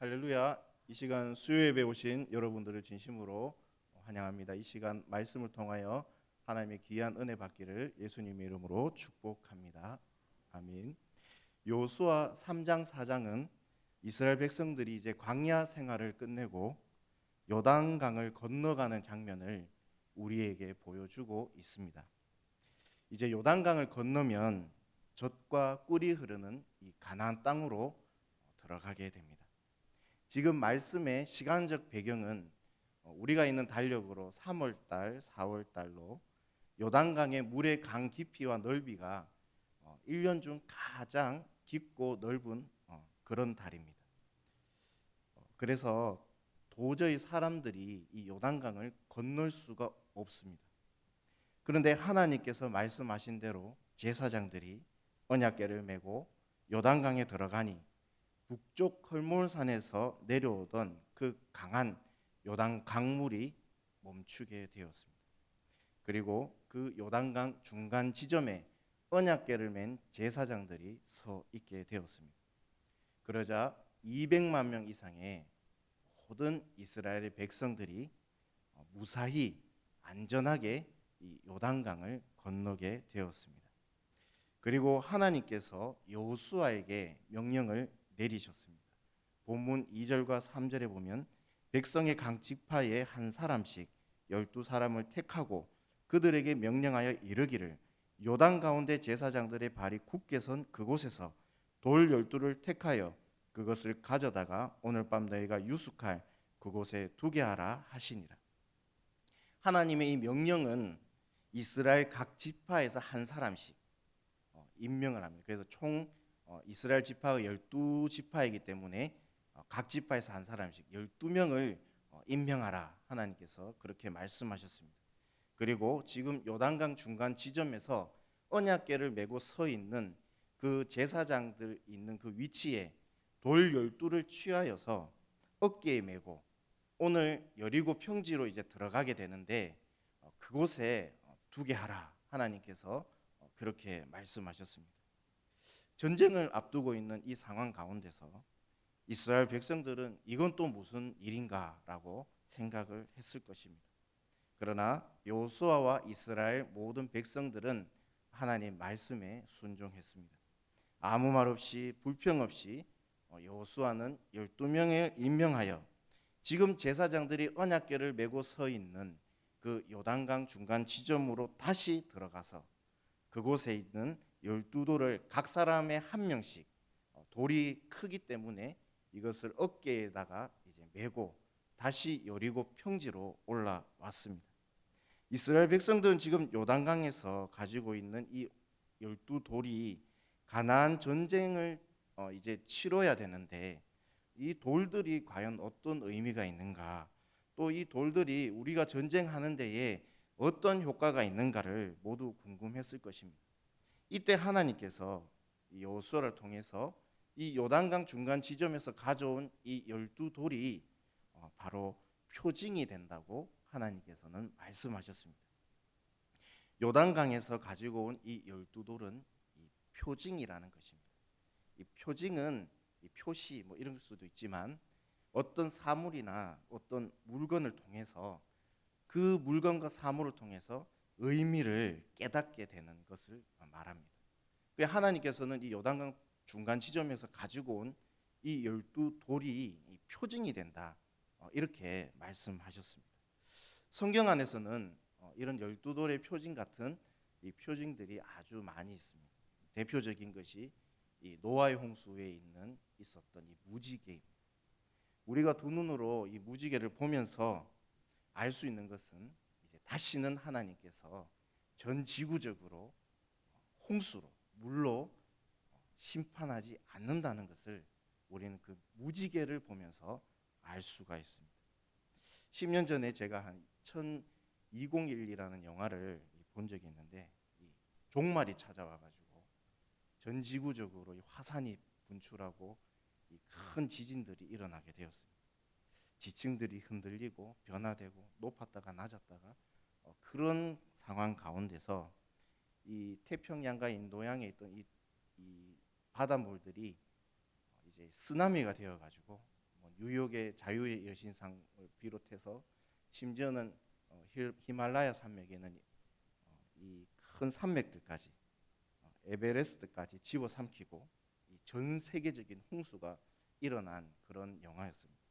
할렐루야. 이 시간 수요예배 오신 여러분들을 진심으로 환영합니다. 이 시간 말씀을 통하여 하나님의 귀한 은혜 받기를 예수님의 이름으로 축복합니다. 아멘. 여호수아 3장 4장은 이스라엘 백성들이 이제 광야 생활을 끝내고 요단강을 건너가는 장면을 우리에게 보여주고 있습니다. 이제 요단강을 건너면 젖과 꿀이 흐르는 이 가나안 땅으로 들어가게 됩니다. 지금 말씀의 시간적 배경은 우리가 있는 달력으로 3월달, 4월달로 요단강의 물의 강 깊이와 넓이가 1년 중 가장 깊고 넓은 그런 달입니다. 그래서 도저히 사람들이 이 요단강을 건널 수가 없습니다. 그런데 하나님께서 말씀하신 대로 제사장들이 언약궤를 메고 요단강에 들어가니 북쪽 헐몬산에서 내려오던 그 강한 요단 강물이 멈추게 되었습니다. 그리고 그 요단강 중간 지점에 언약궤를 맨 제사장들이 서 있게 되었습니다. 그러자 200만 명 이상의 모든 이스라엘의 백성들이 무사히 안전하게 이 요단강을 건너게 되었습니다. 그리고 하나님께서 여호수아에게 명령을 내리셨습니다. 본문 2절과 3절에 보면 백성의 각 지파에 한 사람씩 12사람을 택하고 그들에게 명령하여 이르기를 요단 가운데 제사장들의 발이 굳게 선 그곳에서 돌 12를 택하여 그것을 가져다가 오늘 밤 너희가 유숙할 그곳에 두게 하라 하시니라. 하나님의 이 명령은 이스라엘 각 지파에서 한 사람씩 임명을 합니다. 그래서 총 이스라엘 지파가 12지파이기 때문에 각 지파에서 한 사람씩 12명을 임명하라 하나님께서 그렇게 말씀하셨습니다. 그리고 지금 요단강 중간 지점에서 언약궤를 메고 서 있는 그 제사장들 있는 그 위치에 돌 12를 취하여서 어깨에 메고 오늘 여리고 평지로 이제 들어가게 되는데 그곳에 두게 하라 하나님께서 그렇게 말씀하셨습니다. 전쟁을 앞두고 있는 이 상황 가운데서 이스라엘 백성들은 이건 또 무슨 일인가라고 생각을 했을 것입니다. 그러나 여호수아와 이스라엘 모든 백성들은 하나님 말씀에 순종했습니다. 아무 말 없이 불평 없이 여호수아는 12명을 임명하여 지금 제사장들이 언약궤를 메고 서 있는 그 요단강 중간 지점으로 다시 들어가서 그곳에 있는 12돌을 각 사람에 한 명씩 돌이 크기 때문에 이것을 어깨에다가 이제 메고 다시 여리고 평지로 올라왔습니다. 이스라엘 백성들은 지금 요단강에서 가지고 있는 이 12돌이 가나안 전쟁을 이제 치러야 되는데 이 돌들이 과연 어떤 의미가 있는가, 또 이 돌들이 우리가 전쟁하는 데에 어떤 효과가 있는가를 모두 궁금했을 것입니다. 이때 하나님께서 여호수아를 통해서 이 요단강 중간 지점에서 가져온 이 12돌이 바로 표징이 된다고 하나님께서는 말씀하셨습니다. 요단강에서 가지고 온 이 12돌은 이 표징이라는 것입니다. 이 표징은 이 표시 뭐 이런 수도 있지만 어떤 사물이나 어떤 물건을 통해서 그 물건과 사물을 통해서 의미를 깨닫게 되는 것을 말합니다. 하나님께서는 이 요단강 중간 지점에서 가지고 온 이 12돌이 이 표징이 된다 이렇게 말씀하셨습니다. 성경 안에서는 이런 12돌의 표징 같은 이 표징들이 아주 많이 있습니다. 대표적인 것이 이 노아의 홍수에 있었던 이 무지개입니다. 우리가 두 눈으로 이 무지개를 보면서 알 수 있는 것은 이제 다시는 하나님께서 전 지구적으로 홍수로 물로 심판하지 않는다는 것을 우리는 그 무지개를 보면서 알 수가 있습니다. 10년 전에 제가 한 2012라는 영화를 본 적이 있는데 이 종말이 찾아와가지고 전 지구적으로 이 화산이 분출하고 이 큰 지진들이 일어나게 되었습니다. 지층들이 흔들리고 변화되고 높았다가 낮았다가 그런 상황 가운데서 이 태평양과 인도양에 있던 이 바닷물들이 이제 쓰나미가 되어가지고 뉴욕의 자유의 여신상을 비롯해서 심지어는 히말라야 산맥에는 이 큰 산맥들까지 에베레스트까지 집어삼키고 전 세계적인 홍수가 일어난 그런 영화였습니다.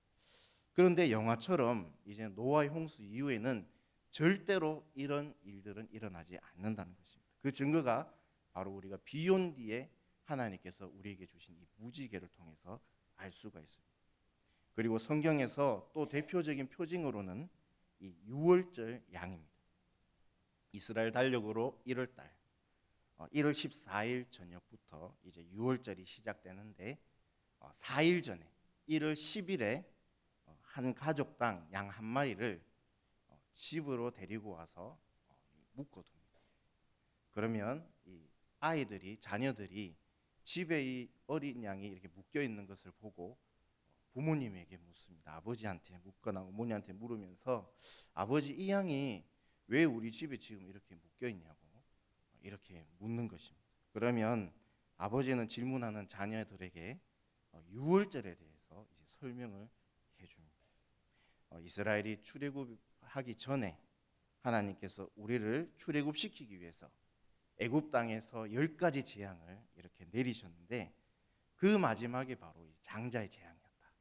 그런데 영화처럼 이제 노아의 홍수 이후에는 절대로 이런 일들은 일어나지 않는다는 것입니다. 그 증거가 바로 우리가 비온 뒤에 하나님께서 우리에게 주신 이 무지개를 통해서 알 수가 있습니다. 그리고 성경에서 또 대표적인 표징으로는 이 유월절 양입니다. 이스라엘 달력으로 1월 달 1월 14일 저녁부터 이제 유월절이 시작되는데 4일 전에 1월 10일에 한 가족당 양 한 마리를 집으로 데리고 와서 묶어둡니다. 그러면 이 아이들이 자녀들이 집에 이 어린 양이 이렇게 묶여 있는 것을 보고 부모님에게 묻습니다. 아버지한테 묻거나 어머니한테 물으면서 아버지 이 양이 왜 우리 집에 지금 이렇게 묶여 있냐고 이렇게 묻는 것입니다. 그러면 아버지는 질문하는 자녀들에게 유월절에 대해서 이제 설명을 해줍니다. 이스라엘이 출애굽하기 전에 하나님께서 우리를 출애굽시키기 위해서 애굽 땅에서 10가지 재앙을 이렇게 내리셨는데 그 마지막에 바로 이 장자의 재앙이었다.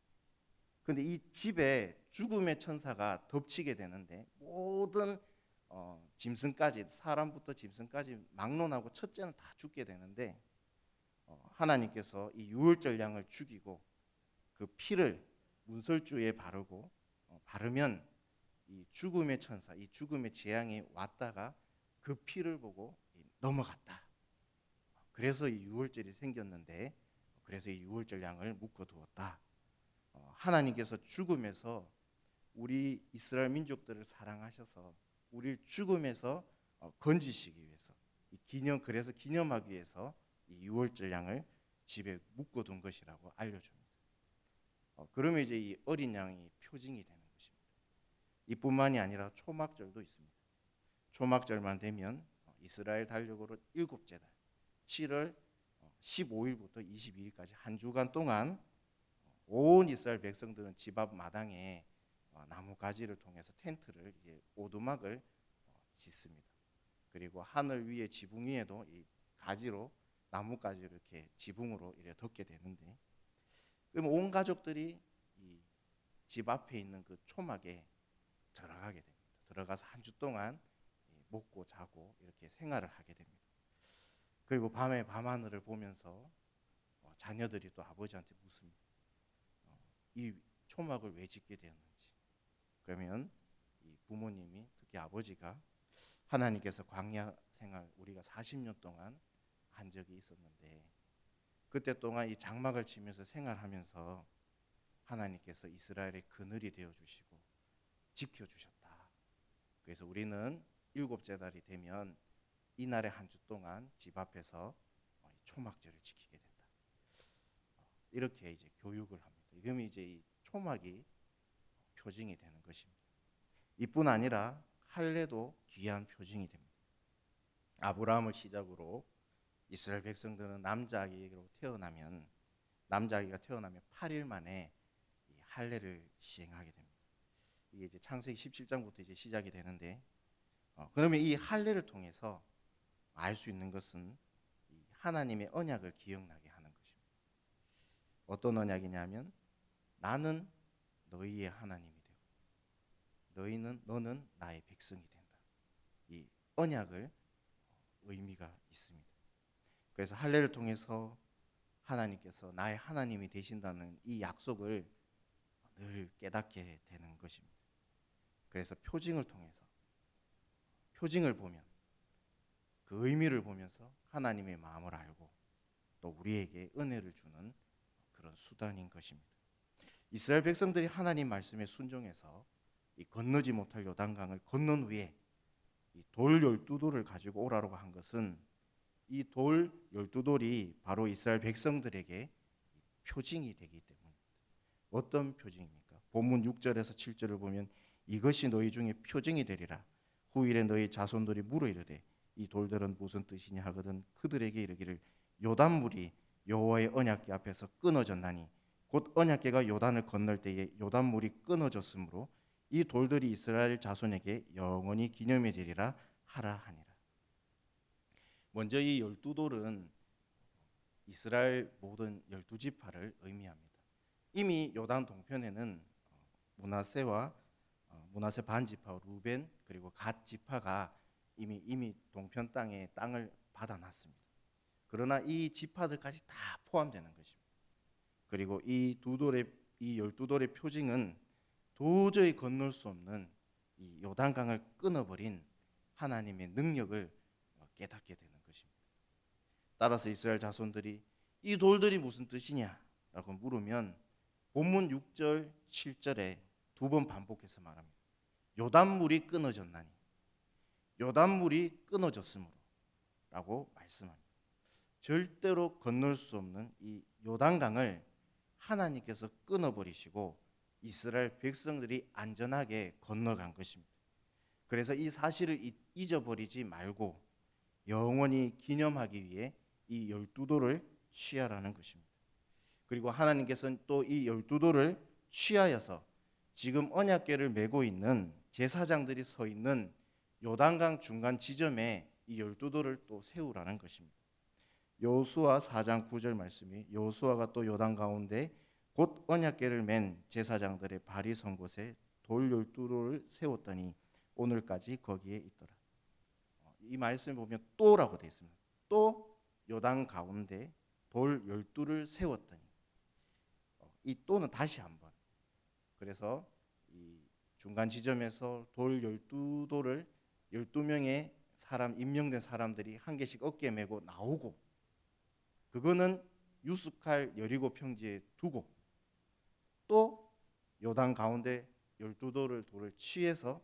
그런데 이 집에 죽음의 천사가 덮치게 되는데 모든 짐승까지 사람부터 짐승까지 막론하고 첫째는 다 죽게 되는데 하나님께서 이 유월절 양을 죽이고 그 피를 문설주에 바르고 바르면 이 죽음의 천사, 이 죽음의 재앙이 왔다가 그 피를 보고 넘어갔다. 그래서 이 유월절이 생겼는데 그래서 이 유월절 양을 묶어두었다. 하나님께서 죽음에서 우리 이스라엘 민족들을 사랑하셔서 우리를 죽음에서 건지시기 위해서 그래서 기념하기 위해서 이 유월절 양을 집에 묶어둔 것이라고 알려줍니다. 그러면 이제 이 어린 양이 표징이 되는 것입니다. 이뿐만이 아니라 초막절도 있습니다. 초막절만 되면 이스라엘 달력으로 7째 달 7월 15일부터 22일까지 한 주간 동안 온 이스라엘 백성들은 집 앞 마당에 나무 가지를 통해서 텐트를 오두막을 짓습니다. 그리고 하늘 위에 지붕 위에도 이 가지로 나무 가지를 이렇게 지붕으로 이렇게 덮게 되는데 그러면 온 가족들이 이 집 앞에 있는 그 초막에 들어가게 됩니다. 들어가서 한 주 동안 먹고 자고 이렇게 생활을 하게 됩니다. 그리고 밤에 밤하늘을 보면서 자녀들이 또 아버지한테 묻습니다. 이 초막을 왜 짓게 되었는지. 그러면 이 부모님이 특히 아버지가 하나님께서 광야 생활 우리가 40년 동안 한 적이 있었는데 그때 동안 이 장막을 치면서 생활하면서 하나님께서 이스라엘의 그늘이 되어 주시고 지켜 주셨다. 그래서 우리는 7째 달이 되면 이날의 한 주 동안 집 앞에서 초막절을 지키게 된다. 이렇게 이제 교육을 합니다. 그러면 이제 이 초막이 표징이 되는 것입니다. 이뿐 아니라 할례도 귀한 표징이 됩니다. 아브라함을 시작으로 이스라엘 백성들은 남자아기가 태어나면 8일 만에 이 할례를 시행하게 됩니다. 이게 이제 창세기 17장부터 이제 시작이 되는데 그러면 이 할례를 통해서 알 수 있는 것은 이 하나님의 언약을 기억나게 하는 것입니다. 어떤 언약이냐면 나는 너희의 하나님이 되고 너는 나의 백성이 된다. 이 언약을 의미가 있습니다. 그래서 할례를 통해서 하나님께서 나의 하나님이 되신다는 이 약속을 늘 깨닫게 되는 것입니다. 그래서 표징을 통해서 표징을 보면 그 의미를 보면서 하나님의 마음을 알고 또 우리에게 은혜를 주는 그런 수단인 것입니다. 이스라엘 백성들이 하나님 말씀에 순종해서 이 건너지 못할 요단강을 건넌 후에 이 돌 12돌을 가지고 오라고 한 것은 이 돌 12돌이 바로 이스라엘 백성들에게 표징이 되기 때문입니다. 어떤 표징입니까? 본문 6절에서 7절을 보면 이것이 너희 중에 표징이 되리라. 후일에 너희 자손들이 물어 이르되 이 돌들은 무슨 뜻이냐 하거든 그들에게 이르기를 요단물이 여호와의 언약궤 앞에서 끊어졌나니 곧 언약궤가 요단을 건널 때에 요단물이 끊어졌으므로 이 돌들이 이스라엘 자손에게 영원히 기념이 되리라 하라 하니라. 먼저 이 12돌은 이스라엘 모든 12지파를 의미합니다. 이미 요단 동편에는 므낫세와 므낫세 반지파 루벤 그리고 갓 지파가 이미 동편 땅에 땅을 받아놨습니다. 그러나 이 지파들까지 다 포함되는 것입니다. 그리고 이 12돌의 표징은 도저히 건널 수 없는 이 요단강을 끊어버린 하나님의 능력을 깨닫게 되는 것입니다. 따라서 이스라엘 자손들이 이 돌들이 무슨 뜻이냐라고 물으면 본문 6절, 7절에 두 번 반복해서 말합니다. 요단물이 끊어졌나니, 요단물이 끊어졌으므로 라고 말씀합니다. 절대로 건널 수 없는 이 요단강을 하나님께서 끊어버리시고 이스라엘 백성들이 안전하게 건너간 것입니다. 그래서 이 사실을 잊어버리지 말고 영원히 기념하기 위해 이 12돌을 취하라는 것입니다. 그리고 하나님께서는 또 이 12돌을 취하여서 지금 언약궤를 메고 있는 제사장들이 서 있는 요단강 중간 지점에 이 12돌을 또 세우라는 것입니다. 여호수아 4장 9절 말씀이 여호수아가 또 요단 가운데 곧 언약궤를 맨 제사장들의 발이 선 곳에 돌 12돌을 세웠더니 오늘까지 거기에 있더라. 이 말씀을 보면 또라고 되어 있습니다. 또 요단 가운데 돌 12를 세웠더니, 이 또는 다시 한번, 그래서 이 중간 지점에서 돌 12돌을 12명의 사람, 임명된 사람들이 한 개씩 어깨에 메고 나오고, 그거는 유숙할 여리고 평지에 두고, 또 요단 가운데 12돌을 취해서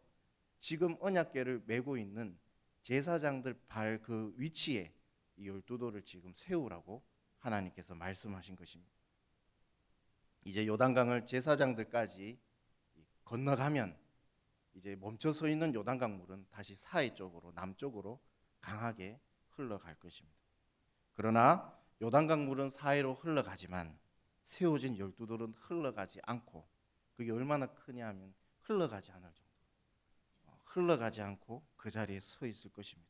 지금 언약궤를 메고 있는 제사장들 발 그 위치에 이 12돌을 지금 세우라고 하나님께서 말씀하신 것입니다. 이제 요단강을 제사장들까지 건너가면 이제 멈춰 서 있는 요단강 물은 다시 사해 쪽으로, 남쪽으로 강하게 흘러갈 것입니다. 그러나 요단강 물은 사해로 흘러가지만 세워진 12돌은 흘러가지 않고, 그게 얼마나 크냐 하면 흘러가지 않을 정도, 흘러가지 않고 그 자리에 서 있을 것입니다.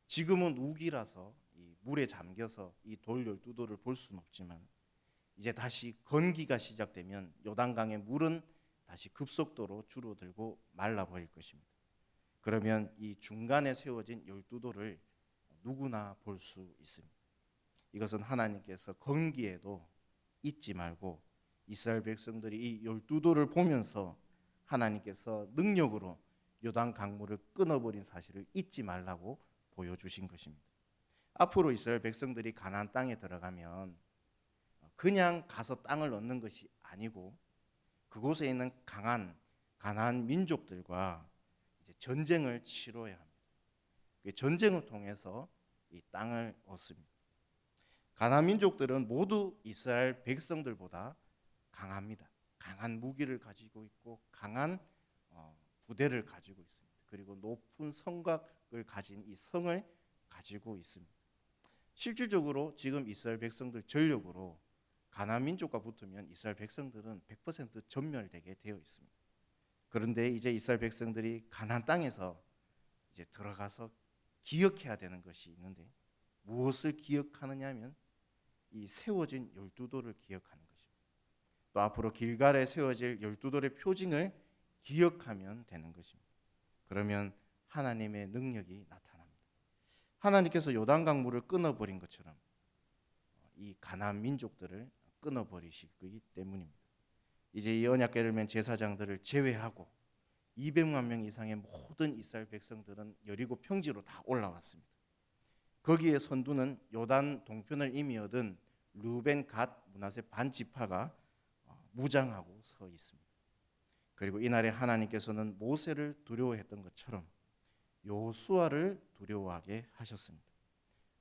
지금은 우기라서 이 물에 잠겨서 이 돌 12돌을 볼 수는 없지만, 이제 다시 건기가 시작되면 요단강의 물은 다시 급속도로 줄어들고 말라버릴 것입니다. 그러면 이 중간에 세워진 12돌을 누구나 볼 수 있습니다. 이것은 하나님께서 건기에도 잊지 말고 이스라엘 백성들이 이 12돌을 보면서 하나님께서 능력으로 요단 강물을 끊어버린 사실을 잊지 말라고 보여주신 것입니다. 앞으로 이스라엘 백성들이 가나안 땅에 들어가면 그냥 가서 땅을 얻는 것이 아니고 그곳에 있는 강한 가나안 민족들과 이제 전쟁을 치러야 합니다. 전쟁을 통해서 이 땅을 얻습니다. 가나안 민족들은 모두 이스라엘 백성들보다 강합니다. 강한 무기를 가지고 있고 강한 부대를 가지고 있습니다. 그리고 높은 성곽을 가진 이 성을 가지고 있습니다. 실질적으로 지금 이스라엘 백성들 전력으로 가나안 민족과 붙으면 이스라엘 백성들은 100% 전멸되게 되어 있습니다. 그런데 이제 이스라엘 백성들이 가나안 땅에서 이제 들어가서 기억해야 되는 것이 있는데, 무엇을 기억하느냐면 이 세워진 12돌을 기억하는 것입니다. 또 앞으로 길갈에 세워질 12돌의 표징을 기억하면 되는 것입니다. 그러면 하나님의 능력이 나타납니다. 하나님께서 요단강 물을 끊어버린 것처럼 이 가나안 민족들을 끊어버리시기 때문입니다. 이제 이 언약궤를 맨 제사장들을 제외하고 200만 명 이상의 모든 이스라엘 백성들은 여리고 평지로 다 올라왔습니다. 거기에 선두는 요단 동편을 이미 얻은 루벤, 갓, 므낫세 반 지파가 무장하고 서 있습니다. 그리고 이날에 하나님께서는 모세를 두려워했던 것처럼 여호수아를 두려워하게 하셨습니다.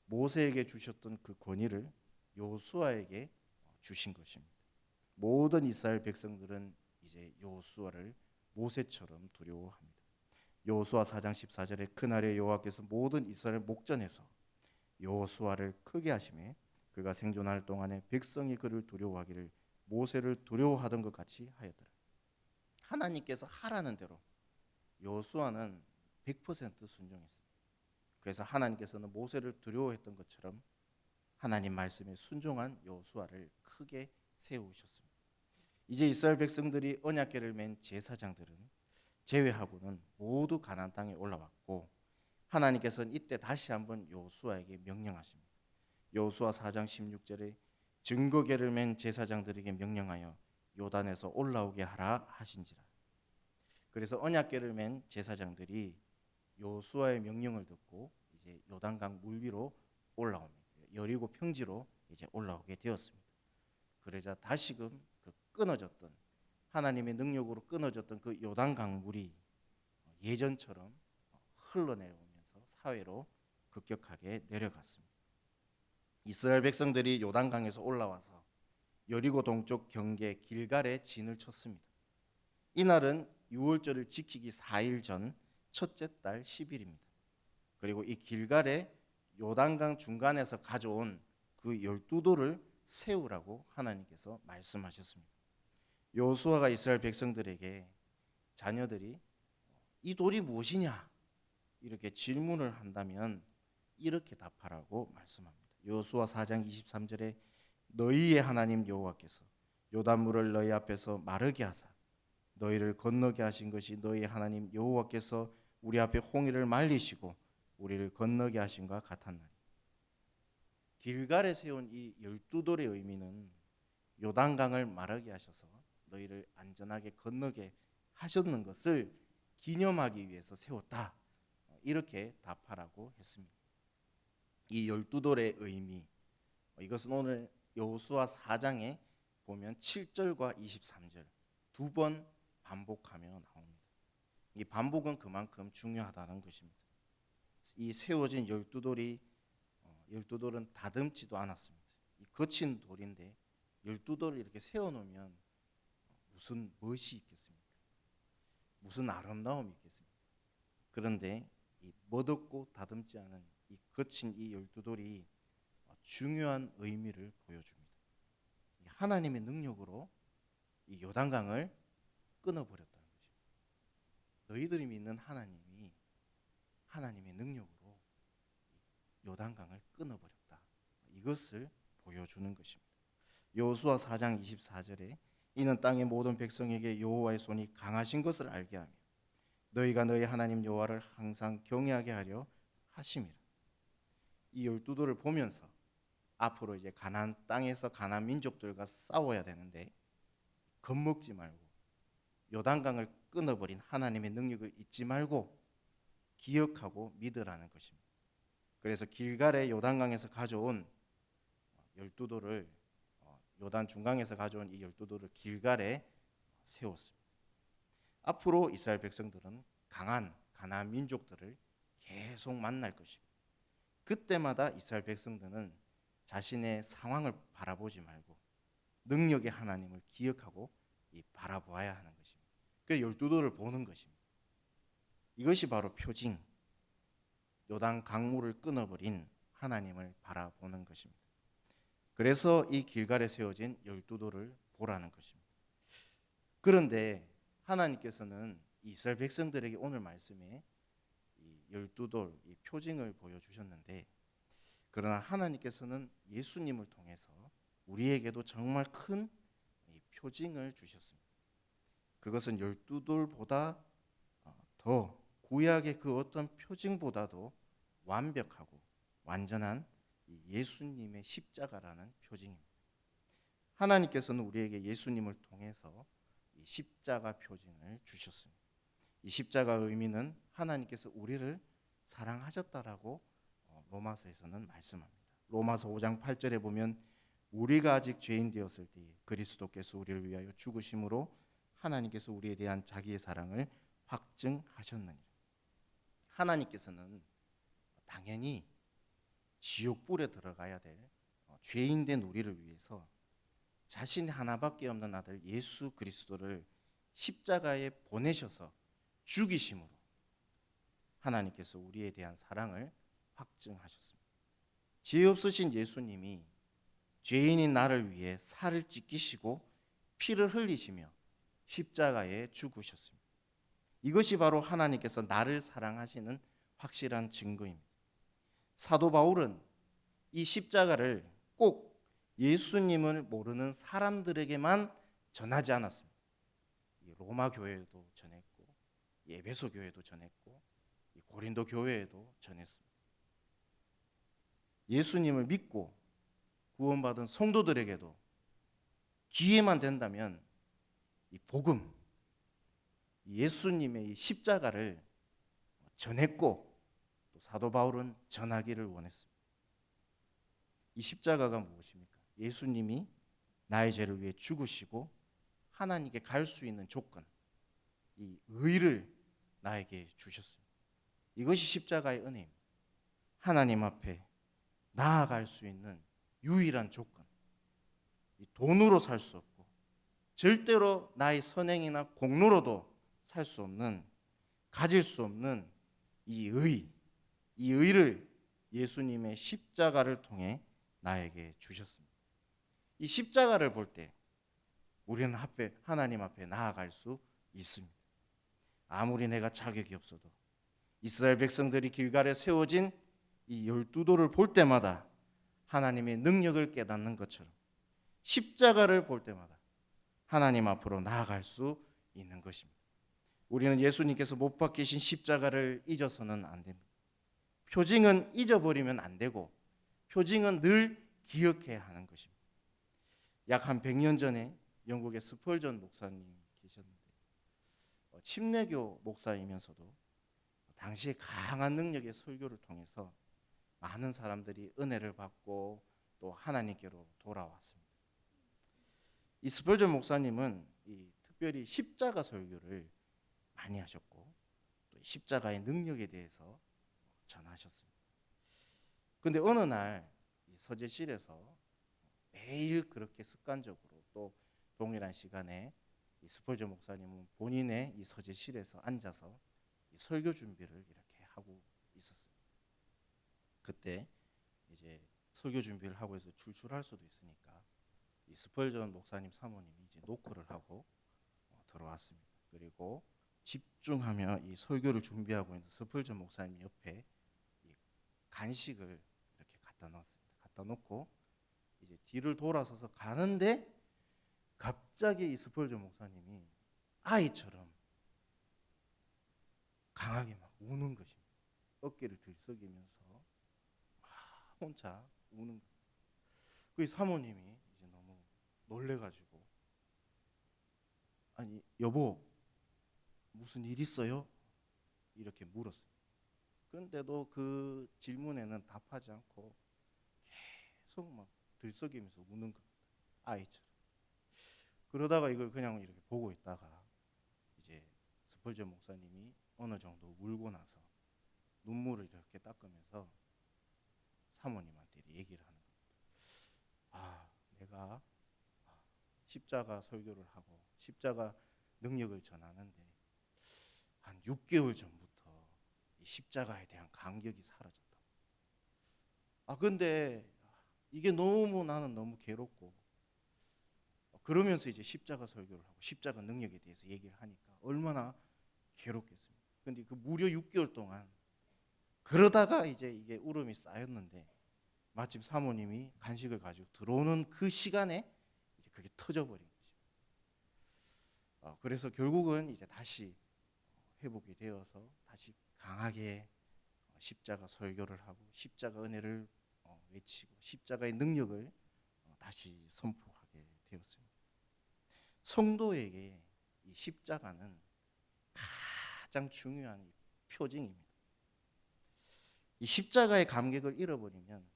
모세에게 주셨던 그 권위를 여호수아에게 주신 것입니다. 모든 이스라엘 백성들은 이제 여호수아를 모세처럼 두려워합니다. 여호수아 4장 14절에 그날에 여호와께서 모든 이스라엘 목전에서 여호수아를 크게 하시매 그가 생존할 동안에 백성이 그를 두려워하기를 모세를 두려워하던 것 같이 하였더라. 하나님께서 하라는 대로 여호수아는 100% 순종했습니다. 그래서 하나님께서는 모세를 두려워했던 것처럼 하나님 말씀에 순종한 여호수아를 크게 세우셨습니다. 이제 이스라엘 백성들이 언약궤를 맨 제사장들은 제외하고는 모두 가나안 땅에 올라왔고, 하나님께서는 이때 다시 한번 여호수아에게 명령하십니다. 여호수아 4장 16절에 증거궤를 맨 제사장들에게 명령하여 요단에서 올라오게 하라 하신지라. 그래서 언약궤를 맨 제사장들이 여호수아의 명령을 듣고 이제 요단강 물 위로 올라옵니다. 여리고 평지로 이제 올라오게 되었습니다. 그러자 다시금 그 끊어졌던, 하나님의 능력으로 끊어졌던 그 요단강 물이 예전처럼 흘러내려오면서 사회로 급격하게 내려갔습니다. 이스라엘 백성들이 요단강에서 올라와서 여리고 동쪽 경계 길갈에 진을 쳤습니다. 이날은 유월절을 지키기 4일 전 첫째 달 10일입니다. 그리고 이 길갈에 요단강 중간에서 가져온 그 12돌을 세우라고 하나님께서 말씀하셨습니다. 여호수아가 이스라엘 백성들에게 자녀들이 이 돌이 무엇이냐 이렇게 질문을 한다면 이렇게 답하라고 말씀합니다. 여호수아 4장 23절에 너희의 하나님 여호와께서 요단물을 너희 앞에서 마르게 하사 너희를 건너게 하신 것이 너희의 하나님 여호와께서 우리 앞에 홍해를 말리시고 우리를 건너게 하신 것 같았나니. 길갈에 세운 이 12돌의 의미는 요단강을 마르게 하셔서 너희를 안전하게 건너게 하셨는 것을 기념하기 위해서 세웠다, 이렇게 답하라고 했습니다. 이 12돌의 의미, 이것은 오늘 여호수아 4장에 보면 7절과 23절 두 번 반복하며 나옵니다. 이 반복은 그만큼 중요하다는 것입니다. 이 세워진 12돌은 다듬지도 않았습니다. 이 거친 돌인데 12돌을 이렇게 세워놓으면 무슨 멋이 있겠습니까? 무슨 아름다움이 있겠습니까? 그런데 이 멋없고 다듬지 않은 이 거친 이 12돌이 중요한 의미를 보여줍니다. 하나님의 능력으로 이 요단강을 끊어버렸다는 것입니다. 너희들이 믿는 하나님이 하나님의 능력으로 요단강을 끊어버렸다, 이것을 보여주는 것입니다. 여호수아 4장 24절에 이는 땅의 모든 백성에게 여호와의 손이 강하신 것을 알게 하며 너희가 너희 하나님 여호와를 항상 경외하게 하려 하심이라. 이 12돌을 보면서 앞으로 이제 가나안 땅에서 가나안 민족들과 싸워야 되는데 겁먹지 말고 요단강을 끊어버린 하나님의 능력을 잊지 말고 기억하고 믿으라는 것입니다. 그래서 길갈의 요단강에서 가져온 12돌을 요단 중강에서 가져온 이 12돌을 길갈에 세웠습니다. 앞으로 이스라엘 백성들은 강한 가나안 민족들을 계속 만날 것이고, 그때마다 이스라엘 백성들은 자신의 상황을 바라보지 말고 능력의 하나님을 기억하고 바라보아야 하는 것입니다. 그 12돌을 보는 것입니다. 이것이 바로 표징, 요단 강물을 끊어버린 하나님을 바라보는 것입니다. 그래서 이 길갈에 세워진 12돌을 보라는 것입니다. 그런데 하나님께서는 이스라엘 백성들에게 오늘 말씀에 이 12돌, 이 표징을 보여주셨는데, 그러나 하나님께서는 예수님을 통해서 우리에게도 정말 큰 표징을 주셨습니다. 그것은 12돌보다 더 구약의 그 어떤 표징보다도 완벽하고 완전한 예수님의 십자가라는 표징입니다. 하나님께서는 우리에게 예수님을 통해서 이 십자가 표징을 주셨습니다. 이 십자가의 의미는 하나님께서 우리를 사랑하셨다라고 로마서에서는 말씀합니다. 로마서 5장 8절에 보면 우리가 아직 죄인 되었을 때에 그리스도께서 우리를 위하여 죽으심으로 하나님께서 우리에 대한 자기의 사랑을 확증하셨느니라. 하나님께서는 당연히 지옥불에 들어가야 될 죄인된 우리를 위해서 자신 하나밖에 없는 아들 예수 그리스도를 십자가에 보내셔서 죽이심으로 하나님께서 우리에 대한 사랑을 확증하셨습니다. 죄 없으신 예수님이 죄인인 나를 위해 살을 찢기시고 피를 흘리시며 십자가에 죽으셨습니다. 이것이 바로 하나님께서 나를 사랑하시는 확실한 증거입니다. 사도 바울은 이 십자가를 꼭 예수님을 모르는 사람들에게만 전하지 않았습니다. 로마 교회에도 전했고, 에베소 교회도 전했고, 고린도 교회에도 전했습니다. 예수님을 믿고 구원받은 성도들에게도 기회만 된다면 이 복음, 예수님의 이 십자가를 전했고, 또 사도 바울은 전하기를 원했습니다. 이 십자가가 무엇입니까? 예수님이 나의 죄를 위해 죽으시고 하나님께 갈 수 있는 조건, 이 의를 나에게 주셨습니다. 이것이 십자가의 은혜입니다. 하나님 앞에 나아갈 수 있는 유일한 조건, 돈으로 살 수 없고 절대로 나의 선행이나 공로로도 살 수 없는, 가질 수 없는 이 의를 예수님의 십자가를 통해 나에게 주셨습니다. 이 십자가를 볼 때 우리는 하나님 앞에 나아갈 수 있습니다. 아무리 내가 자격이 없어도 이스라엘 백성들이 길갈에 세워진 이 12돌을 볼 때마다 하나님의 능력을 깨닫는 것처럼 십자가를 볼 때마다 하나님 앞으로 나아갈 수 있는 것입니다. 우리는 예수님께서 못 박히신 십자가를 잊어서는 안 됩니다. 표징은 잊어버리면 안 되고 표징은 늘 기억해야 하는 것입니다. 약 한 100년 전에 영국의 스펄전 목사님 계셨는데 침례교 목사이면서도 당시에 강한 능력의 설교를 통해서 많은 사람들이 은혜를 받고 또 하나님께로 돌아왔습니다. 이 스펄전 목사님은 특별히 십자가 설교를 많이 하셨고 또 십자가의 능력에 대해서 전하셨습니다. 그런데 어느 날 서재실에서 매일 그렇게 습관적으로 또 동일한 시간에 이 스펄전 목사님은 본인의 이 서재실에서 앉아서 이 설교 준비를 이렇게 하고 있었습니다. 그때 이제 설교 준비를 하고 해서 출출할 수도 있으니까 이 스펄전 목사님 사모님이 이제 노크를 하고 들어왔습니다. 그리고 집중하며 이 설교를 준비하고 있는 스펄전 목사님 옆에 이 간식을 이렇게 갖다 놓았습니다. 갖다 놓고 이제 뒤를 돌아서서 가는데 갑자기 이 스펄전 목사님이 아이처럼 강하게 막 우는 것입니다. 어깨를 들썩이면서 막 혼자 우는 거예요. 그 사모님이 이제 너무 놀래가지고 아니 여보 무슨 일 있어요? 이렇게 물었어요. 그런데도 그 질문에는 답하지 않고 계속 막 들썩이면서 우는 겁니다. 아이처럼. 그러다가 이걸 그냥 이렇게 보고 있다가 이제 스펄전 목사님이 어느 정도 울고 나서 눈물을 이렇게 닦으면서 사모님한테 얘기를 하는 겁니다. 내가 십자가 설교를 하고 십자가 능력을 전하는데 한 6개월 전부터 이 십자가에 대한 감격이 사라졌다. 근데 이게 나는 너무 괴롭고 그러면서 이제 십자가 설교를 하고 십자가 능력에 대해서 얘기를 하니까 얼마나 괴롭겠습니까? 근데 그 무려 6개월 동안 그러다가 이제 이게 울음이 쌓였는데 마침 사모님이 간식을 가지고 들어오는 그 시간에 이제 그게 터져버린 거죠. 그래서 결국은 이제 다시 회복이 되어서 다시 강하게 십자가 설교를 하고 십자가 은혜를 외치고 십자가의 능력을 다시 선포하게 되었습니다. 성도에게 이 십자가는 가장 중요한 표징입니다. 이 십자가의 감격을 잃어버리면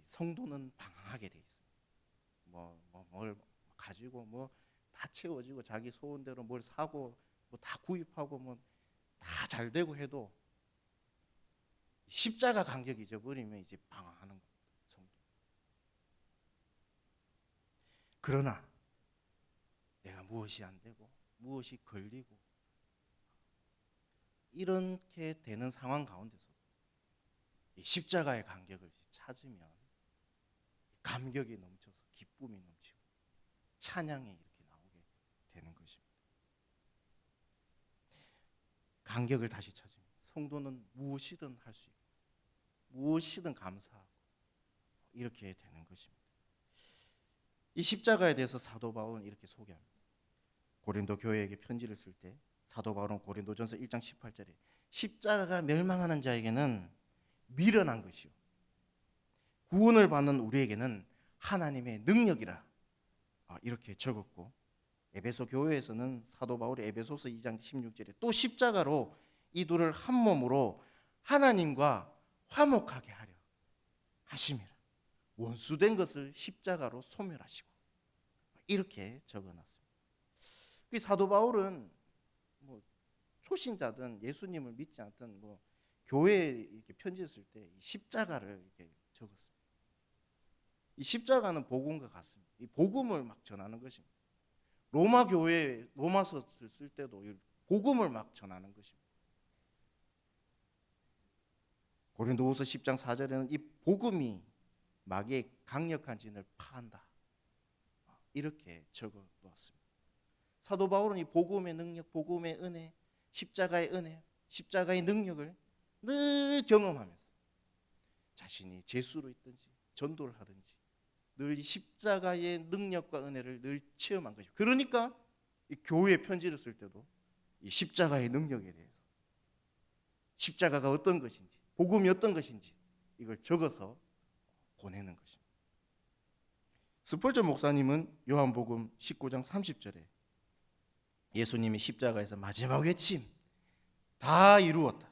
성도는 방황하게 돼 있습니다. 뭘 가지고 다 채워지고 자기 소원대로 뭘 사고 다 구입하고 다 잘 되고 해도 십자가 감격이 잊어버리면 이제 방황하는 겁니다. 성도. 그러나 내가 무엇이 안 되고 무엇이 걸리고 이렇게 되는 상황 가운데서 이 십자가의 감격을 찾으면 감격이 넘쳐서 기쁨이 넘치고 찬양이 간격을 다시 찾습니다. 성도는 무엇이든 할 수 있고 무엇이든 감사하고 이렇게 되는 것입니다. 이 십자가에 대해서 사도 바울은 이렇게 소개합니다. 고린도 교회에게 편지를 쓸 때 사도 바울은 고린도전서 1장 18절에 십자가가 멸망하는 자에게는 미련한 것이요 구원을 받는 우리에게는 하나님의 능력이라 이렇게 적었고, 에베소 교회에서는 사도 바울이 에베소서 2장 16절에 또 십자가로 이 둘을 한 몸으로 하나님과 화목하게 하려 하심이라. 원수된 것을 십자가로 소멸하시고 이렇게 적어놨습니다. 사도 바울은 뭐 초신자든 예수님을 믿지 않든 뭐 교회에 이렇게 편지 쓸 때 십자가를 이렇게 적었습니다. 이 십자가는 복음과 같습니다. 이 복음을 막 전하는 것입니다. 로마 교회 로마서를 쓸 때도 복음을 막 전하는 것입니다. 고린도후서 10장 4절에는 이 복음이 마귀의 강력한 진을 파한다 이렇게 적어 놓았습니다. 사도 바울은 이 복음의 능력, 복음의 은혜, 십자가의 은혜, 십자가의 능력을 늘 경험하면서 자신이 제수로 있든지 전도를 하든지 늘 이 십자가의 능력과 은혜를 늘 체험한 것입니다. 그러니까 이 교회에 편지를 쓸 때도 이 십자가의 능력에 대해서, 십자가가 어떤 것인지, 복음이 어떤 것인지 이걸 적어서 보내는 것입니다. 스펄전 목사님은 요한복음 19장 30절에 예수님이 십자가에서 마지막 외침 다 이루었다,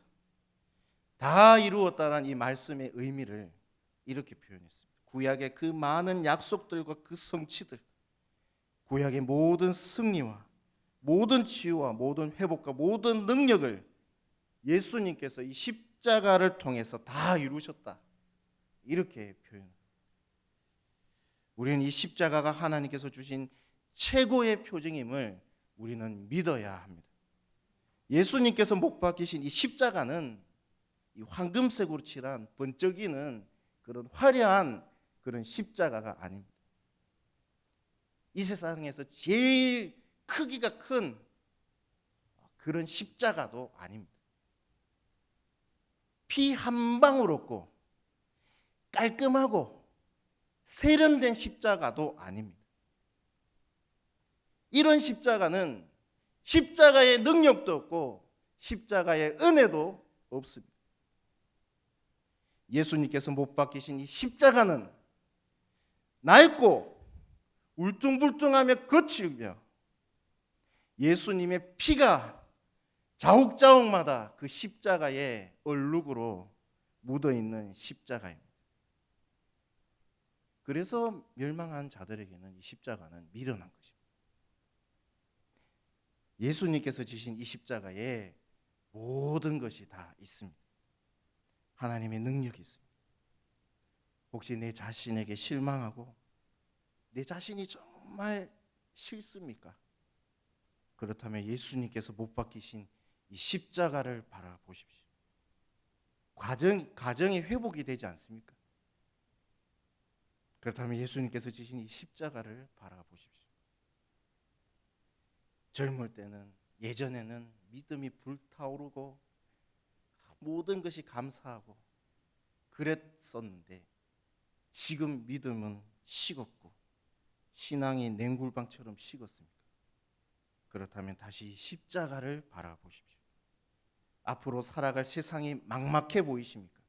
다 이루었다라는 이 말씀의 의미를 이렇게 표현했습니다. 구약의 그 많은 약속들과 그 성취들, 구약의 모든 승리와 모든 치유와 모든 회복과 모든 능력을 예수님께서 이 십자가를 통해서 다 이루셨다 이렇게 표현합니다. 우리는 이 십자가가 하나님께서 주신 최고의 표징임을 우리는 믿어야 합니다. 예수님께서 못 박히신 이 십자가는 이 황금색으로 칠한 번쩍이는 그런 화려한 그런 십자가가 아닙니다. 이 세상에서 제일 크기가 큰 그런 십자가도 아닙니다. 피 한 방울 없고 깔끔하고 세련된 십자가도 아닙니다. 이런 십자가는 십자가의 능력도 없고 십자가의 은혜도 없습니다. 예수님께서 못 박히신 이 십자가는 낡고 울퉁불퉁하며 거칠며 예수님의 피가 자욱자욱마다 그 십자가의 얼룩으로 묻어있는 십자가입니다. 그래서 멸망한 자들에게는 이 십자가는 미련한 것입니다. 예수님께서 지신 이 십자가에 모든 것이 다 있습니다. 하나님의 능력이 있습니다. 혹시 내 자신에게 실망하고 내 자신이 정말 싫습니까? 그렇다면 예수님께서 못 박히신 이 십자가를 바라보십시오. 가정이 회복이 되지 않습니까? 그렇다면 예수님께서 지신 이 십자가를 바라보십시오. 젊을 때는, 예전에는 믿음이 불타오르고 모든 것이 감사하고 그랬었는데 지금 믿음은 식었고 신앙이 냉굴방처럼 식었습니까? 그렇다면 다시 십자가를 바라보십시오. 앞으로 살아갈 세상이 막막해 보이십니까?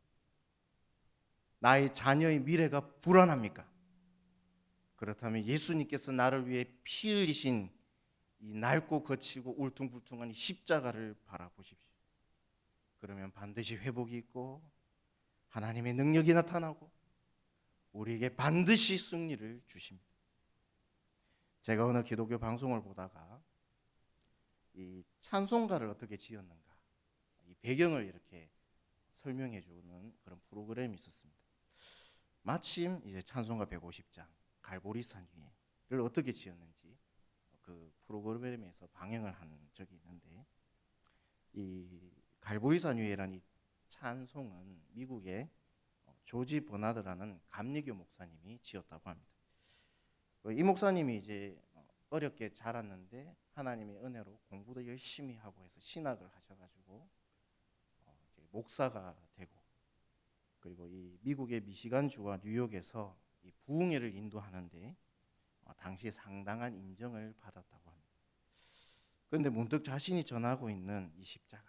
나의 자녀의 미래가 불안합니까? 그렇다면 예수님께서 나를 위해 피 흘리신 이 낡고 거치고 울퉁불퉁한 이 십자가를 바라보십시오. 그러면 반드시 회복이 있고 하나님의 능력이 나타나고 우리에게 반드시 승리를 주십니다. 제가 어느 기독교 방송을 보다가 이 찬송가를 어떻게 지었는가, 이 배경을 이렇게 설명해 주는 그런 프로그램이 있었습니다. 마침 이제 찬송가 150장 갈보리산 위에를 어떻게 지었는지 그 프로그램에서 방영을 한 적이 있는데, 이 갈보리산 위에라는 이 찬송은 미국의 조지 버나드라는 감리교 목사님이 지었다고 합니다. 이 목사님이 이제 어렵게 자랐는데 하나님의 은혜로 공부도 열심히 하고 해서 신학을 하셔가지고 이제 목사가 되고, 그리고 이 미국의 미시간주와 뉴욕에서 이 부흥회를 인도하는데 당시에 상당한 인정을 받았다고 합니다. 그런데 문득 자신이 전하고 있는 이 십자가,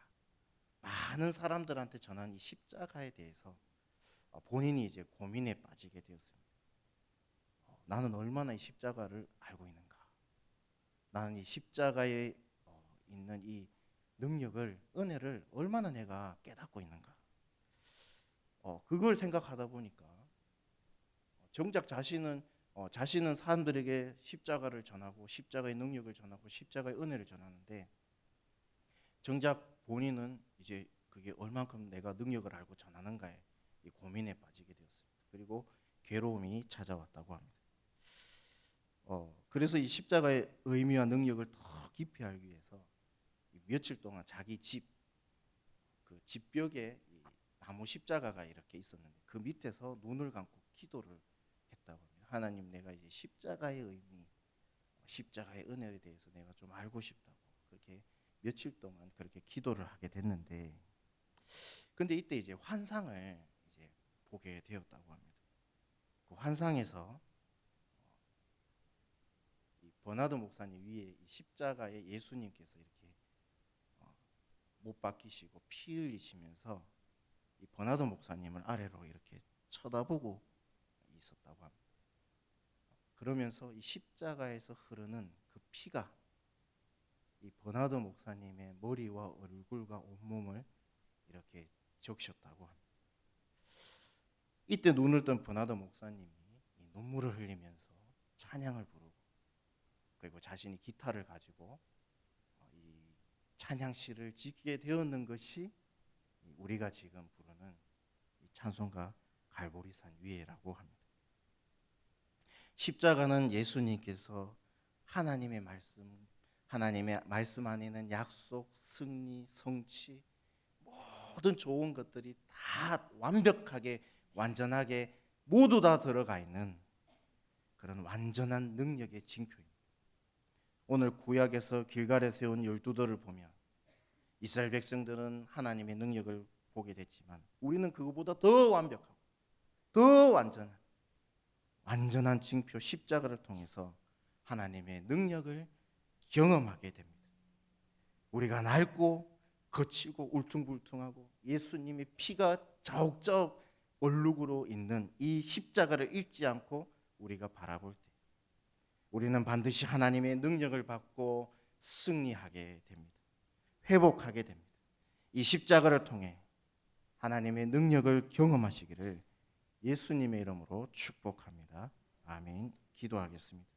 많은 사람들한테 전한 이 십자가에 대해서 본인이 이제 고민에 빠지게 되었습니다. 나는 얼마나 이 십자가를 알고 있는가? 나는 이 십자가에 있는 이 능력을, 은혜를 얼마나 내가 깨닫고 있는가? 그걸 생각하다 보니까 정작 자신은 사람들에게 십자가를 전하고 십자가의 능력을 전하고 십자가의 은혜를 전하는데, 정작 본인은 이제 그게 얼만큼 내가 능력을 알고 전하는가에 이 고민에 빠지게 되었습니다. 그리고 괴로움이 찾아왔다고 합니다. 그래서 이 십자가의 의미와 능력을 더 깊이 알기 위해서 며칠 동안 자기 그 집벽에 이 나무 십자가가 이렇게 있었는데 그 밑에서 눈을 감고 기도를 했다고 합니다. 하나님, 내가 이제 십자가의 의미, 십자가의 은혜에 대해서 내가 좀 알고 싶다고, 그렇게 며칠 동안 그렇게 기도를 하게 됐는데, 근데 이때 이제 환상을 이제 보게 되었다고 합니다. 그 환상에서 이 버나드 목사님 위에 이 십자가에 예수님께서 이렇게 못 박히시고 피 흘리시면서 이 버나드 목사님을 아래로 이렇게 쳐다보고 있었다고 합니다. 그러면서 이 십자가에서 흐르는 그 피가 이 버나드 목사님의 머리와 얼굴과 온몸을 이렇게 적셨다고 합니다. 이때 눈을 뜬 버나드 목사님이 이 눈물을 흘리면서 찬양을 부르고, 그리고 자신이 기타를 가지고 이 찬양시를 짓게 되었는 것이 우리가 지금 부르는 이 찬송가 갈보리산 위에라고 합니다. 십자가는 예수님께서 하나님의 말씀 안에는 약속, 승리, 성취, 모든 좋은 것들이 다 완벽하게, 완전하게 모두 다 들어가 있는 그런 완전한 능력의 징표입니다. 오늘 구약에서 길갈에 세운 12돌을 보면 이스라엘 백성들은 하나님의 능력을 보게 됐지만 우리는 그것보다 더 완벽하고 더 완전한 징표 십자가를 통해서 하나님의 능력을 경험하게 됩니다. 우리가 낡고 거치고 울퉁불퉁하고 예수님의 피가 자욱자욱 얼룩으로 있는 이 십자가를 잊지 않고 우리가 바라볼 때 우리는 반드시 하나님의 능력을 받고 승리하게 됩니다. 회복하게 됩니다. 이 십자가를 통해 하나님의 능력을 경험하시기를 예수님의 이름으로 축복합니다. 아멘. 기도하겠습니다.